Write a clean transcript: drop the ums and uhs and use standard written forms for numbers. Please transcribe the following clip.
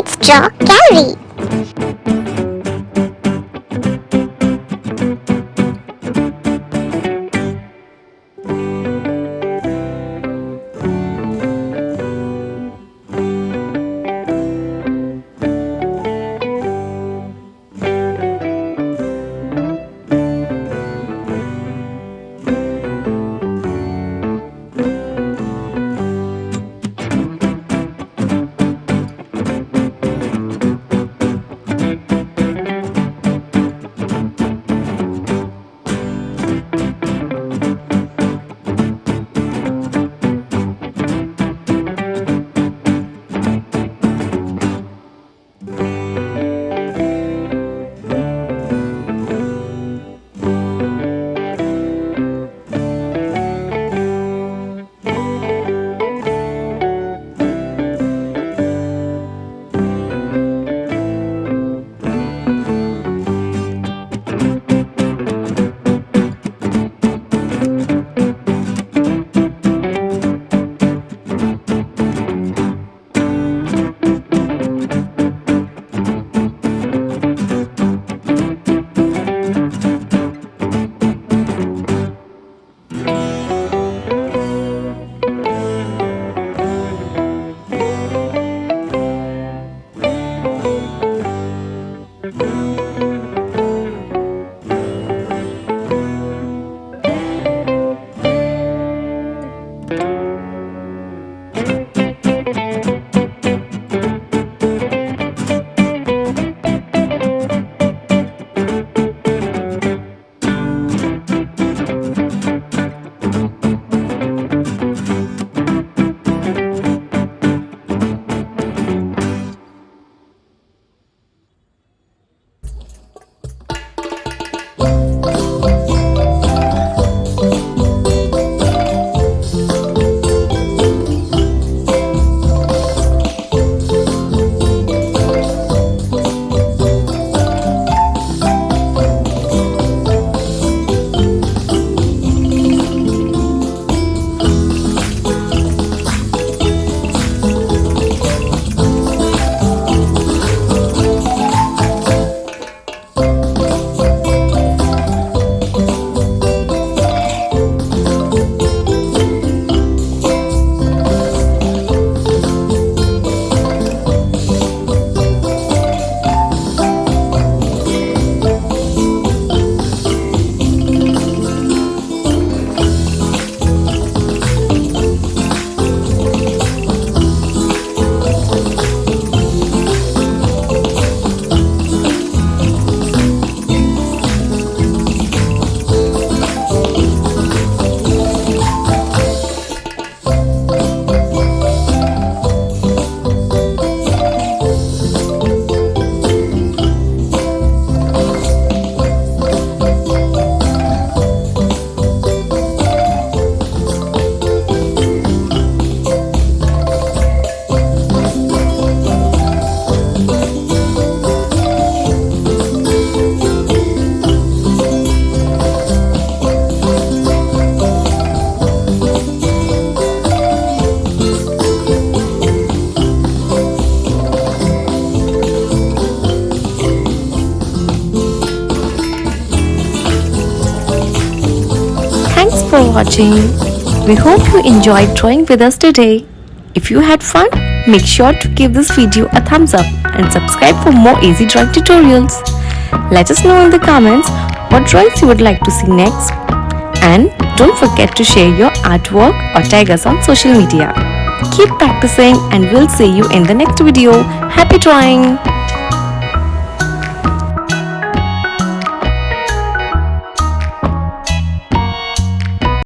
Let's draw gallery. Thanks for watching. We hope you enjoyed drawing with us today. If you had fun, make sure to give this video a thumbs up and subscribe for more easy drawing tutorials. Let us know in the comments what drawings you would like to see next. And don't forget to share your artwork or tag us on social media. Keep practicing and we'll see you in the next video. Happy drawing!